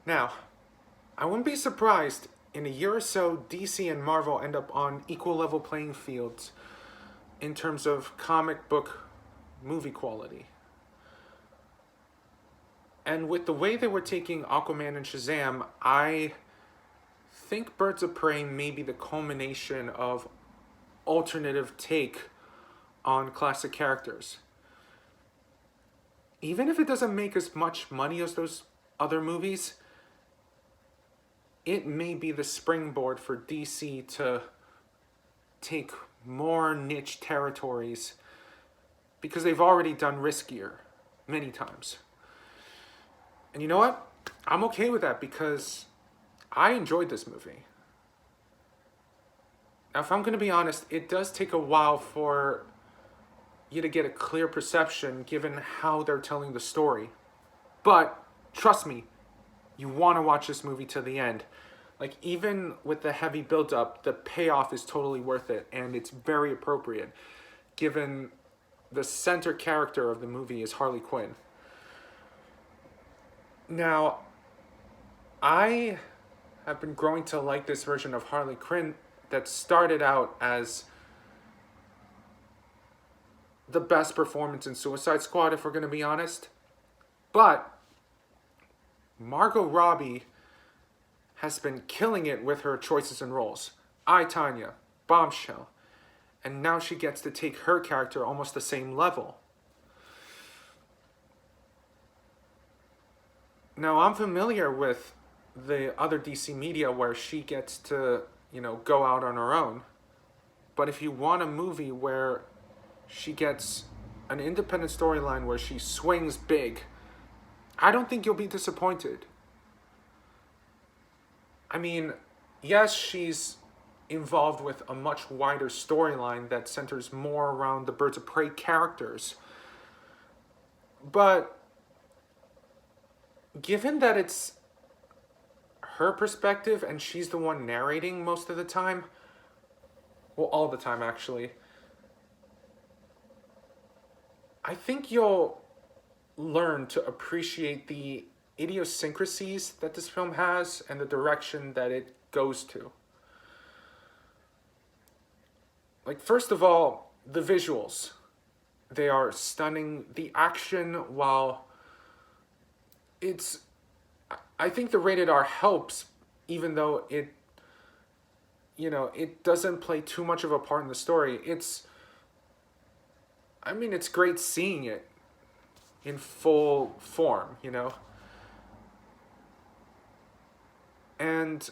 Now, I wouldn't be surprised in a year or so DC and Marvel end up on equal level playing fields in terms of comic book movie quality. And with the way they were taking Aquaman and Shazam, I think Birds of Prey may be the culmination of alternative take on classic characters. Even if it doesn't make as much money as those other movies, it may be the springboard for DC to take more niche territories because they've already done riskier many times. And you know what? I'm okay with that because I enjoyed this movie. Now, if I'm going to be honest, it does take a while for you to get a clear perception given how they're telling the story. But trust me, you want to watch this movie to the end. Like, even with the heavy build-up, the payoff is totally worth it, and it's very appropriate, given the center character of the movie is Harley Quinn. Now, I have been growing to like this version of Harley Quinn that started out as the best performance in Suicide Squad, if we're going to be honest. But Margot Robbie has been killing it with her choices and roles. I, Tanya, Bombshell. And now she gets to take her character almost the same level. Now, I'm familiar with the other DC media where she gets to, go out on her own. But if you want a movie where she gets an independent storyline where she swings big, I don't think you'll be disappointed. I mean, yes, she's involved with a much wider storyline that centers more around the Birds of Prey characters. But given that it's her perspective and she's the one narrating most of the time, well, all the time actually, I think you'll learn to appreciate the idiosyncrasies that this film has and the direction that it goes to. Like, first of all, the visuals. They are stunning. The action, while I think the rated R helps, even though it doesn't play too much of a part in the story. It's great seeing it in full form. And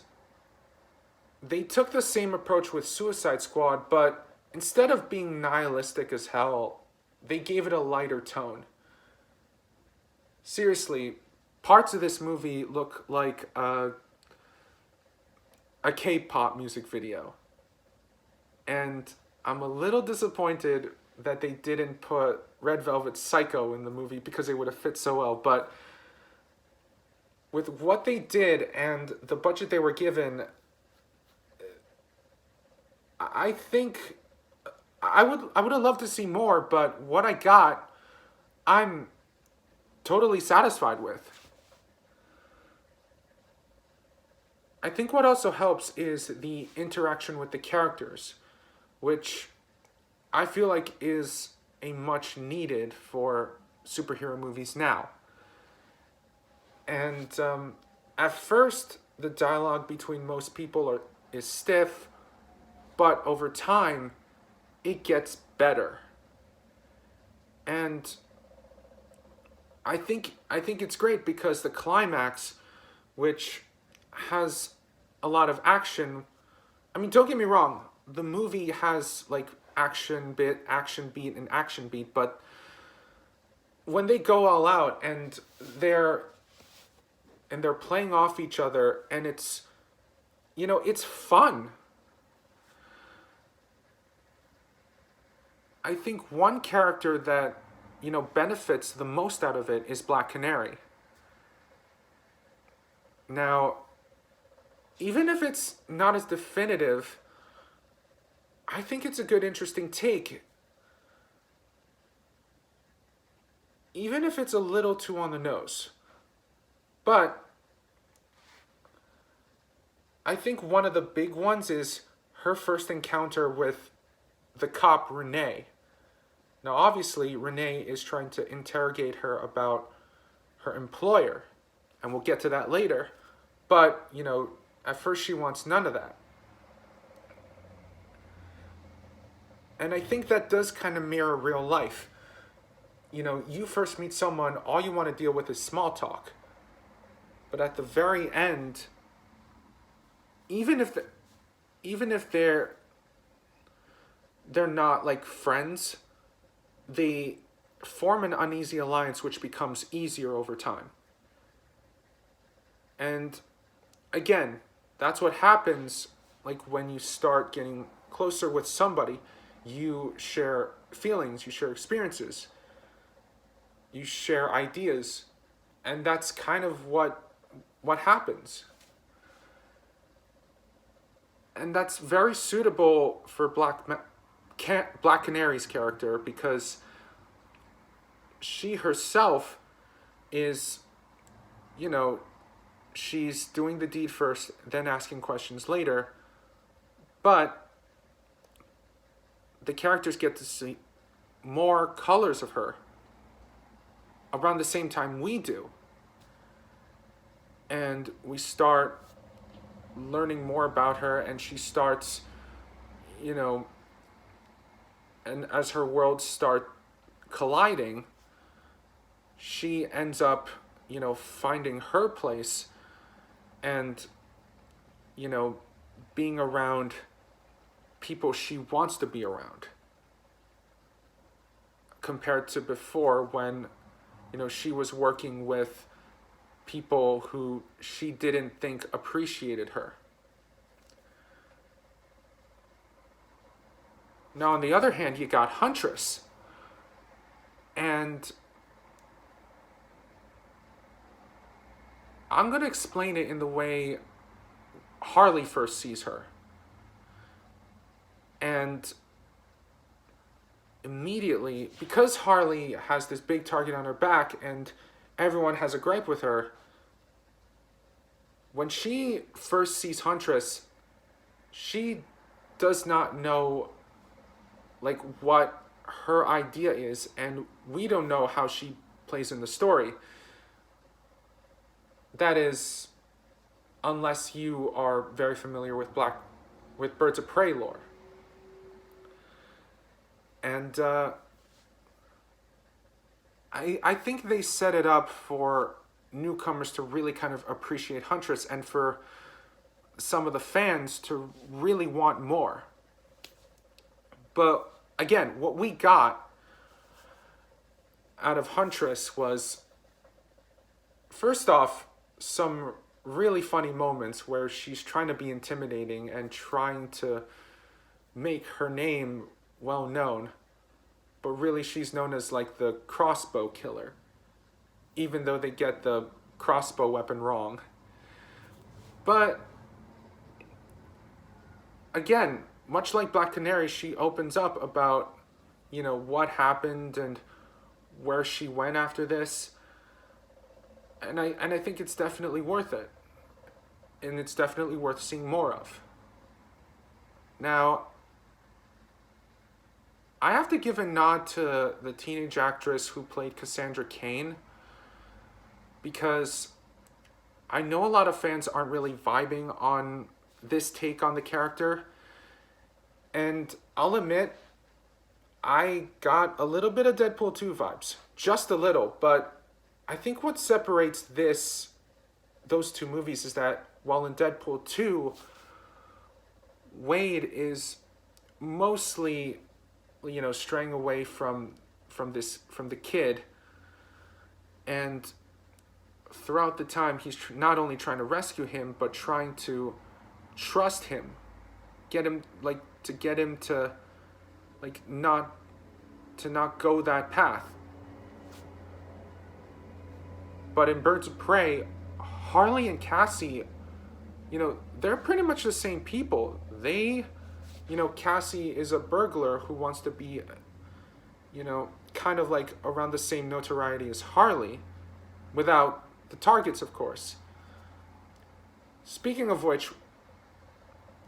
they took the same approach with Suicide Squad, but instead of being nihilistic as hell, they gave it a lighter tone. Seriously, parts of this movie look like a K-pop music video. And I'm a little disappointed that they didn't put Red Velvet Psycho in the movie because it would have fit so well. But with what they did and the budget they were given, I think I would have loved to see more, but what I got, I'm totally satisfied with. I think what also helps is the interaction with the characters, which I feel like is a much needed for superhero movies now. And at first, the dialogue between most people is stiff, but over time, it gets better. And I think it's great because the climax, which has a lot of action. I mean, don't get me wrong, the movie has like action beat, and action beat, but when they go all out and they're playing off each other and it's fun. I think one character that benefits the most out of it is Black Canary. Now, even if it's not as definitive, I think it's a good, interesting take. Even if it's a little too on the nose. But I think one of the big ones is her first encounter with the cop Renee. Now, obviously, Renee is trying to interrogate her about her employer, and we'll get to that later. But, at first she wants none of that. And I think that does kind of mirror real life. You first meet someone, all you want to deal with is small talk. But at the very end, even if they're not like friends, they form an uneasy alliance which becomes easier over time. And again, that's what happens like when you start getting closer with somebody. You share feelings, you share experiences, you share ideas, and that's kind of what happens. And that's very suitable for Black Canary's character, because she herself is, she's doing the deed first, then asking questions later. But the characters get to see more colors of her around the same time we do. And we start learning more about her, and she starts, and as her worlds start colliding, she ends up, finding her place and, being around people she wants to be around, compared to before when, she was working with people who she didn't think appreciated her. Now, on the other hand, you got Huntress. And I'm going to explain it in the way Harley first sees her. And immediately, because Harley has this big target on her back and everyone has a gripe with her, when she first sees Huntress, she does not know like what her idea is, and we don't know how she plays in the story. That is, unless you are very familiar with Birds of Prey lore. And I think they set it up for newcomers to really kind of appreciate Huntress, and for some of the fans to really want more. But again, what we got out of Huntress was, first off, some really funny moments where she's trying to be intimidating and trying to make her name well known, but really she's known as like the crossbow killer, even though they get the crossbow weapon wrong. But again, much like Black Canary, she opens up about, what happened and where she went after this. And I think it's definitely worth it. And it's definitely worth seeing more of. Now, I have to give a nod to the teenage actress who played Cassandra Cain, because I know a lot of fans aren't really vibing on this take on the character. And I'll admit, I got a little bit of Deadpool 2 vibes. Just a little, but I think what separates those two movies is that while in Deadpool 2, Wade is mostly, straying away from the kid, and throughout the time he's not only trying to rescue him, but trying to trust him, get him to not go that path. But in Birds of Prey, Harley and Cassie, they're pretty much the same people. They, Cassie is a burglar who wants to be, kind of like around the same notoriety as Harley, without the targets, of course. Speaking of which,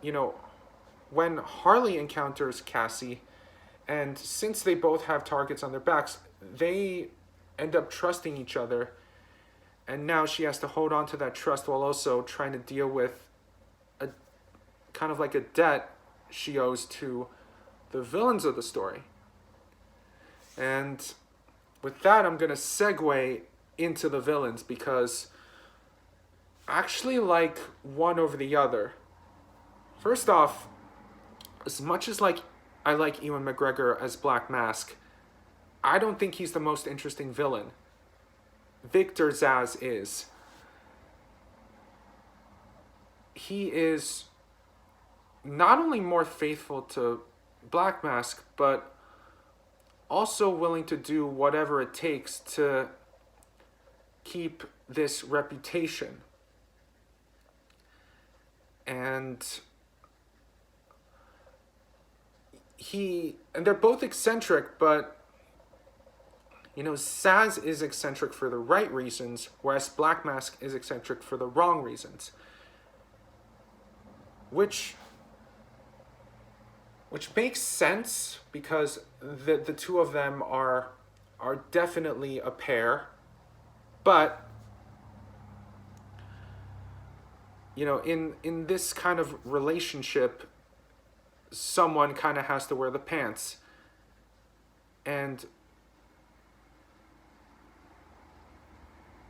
you know, when Harley encounters Cassie, and since they both have targets on their backs, they end up trusting each other. And now she has to hold on to that trust while also trying to deal with a kind of like a debt she owes to the villains of the story. And with that, I'm going to segue into the villains because I actually like one over the other. First off, as much as I like Ewan McGregor as Black Mask, I don't think he's the most interesting villain. Victor Zsasz is. He is not only more faithful to Black Mask, but also willing to do whatever it takes to keep this reputation. And they're both eccentric, but Zsasz is eccentric for the right reasons, whereas Black Mask is eccentric for the wrong reasons. Which makes sense because the two of them are definitely a pair, but in this kind of relationship, someone kind of has to wear the pants, and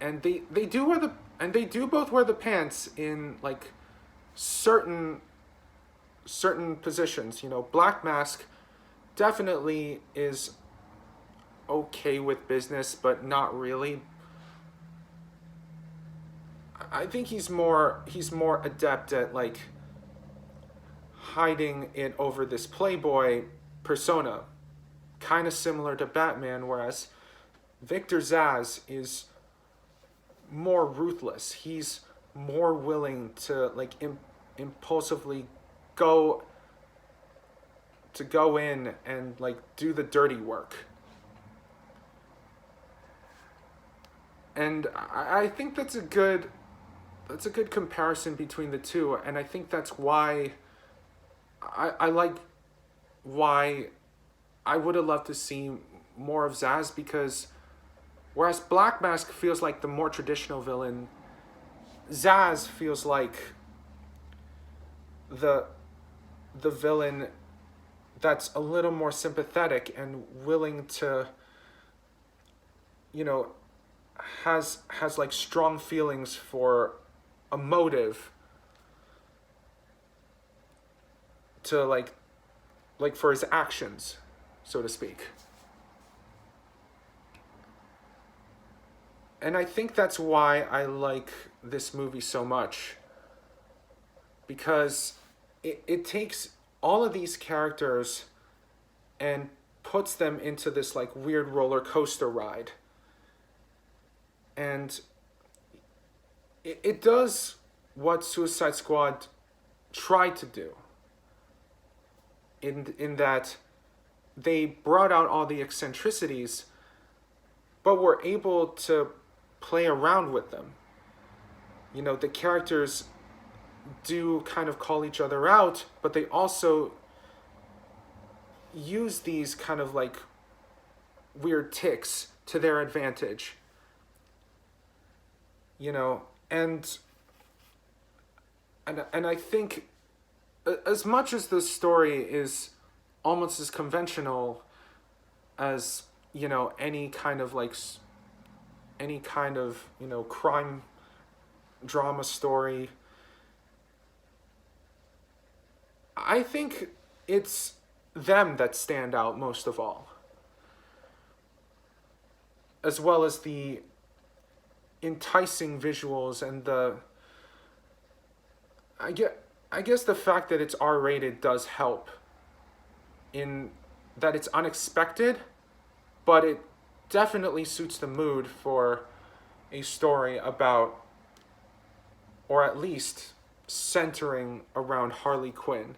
they do both wear the pants in certain positions. Black Mask definitely is okay with business, but not really. I think he's more adept at hiding it over this playboy persona, kind of similar to Batman, whereas Victor Zsasz is more ruthless. He's more willing to impulsively go in and do the dirty work. And I think that's a good comparison between the two, and I think that's why why I would have loved to see more of Zsasz, because whereas Black Mask feels like the more traditional villain, Zsasz feels like the villain that's a little more sympathetic and willing to, has strong feelings for a motive to for his actions, so to speak. And I think that's why I like this movie so much, because it takes all of these characters and puts them into this weird roller coaster ride. And it does what Suicide Squad tried to do, in that they brought out all the eccentricities, but were able to play around with them. The characters do kind of call each other out, but they also use these kind of weird tics to their advantage. And I think as much as the story is almost as conventional as any kind of crime drama story, I think it's them that stand out most of all, as well as the enticing visuals and I guess the fact that it's R-rated does help, in that it's unexpected, but it definitely suits the mood for a story about, or at least centering around, Harley Quinn.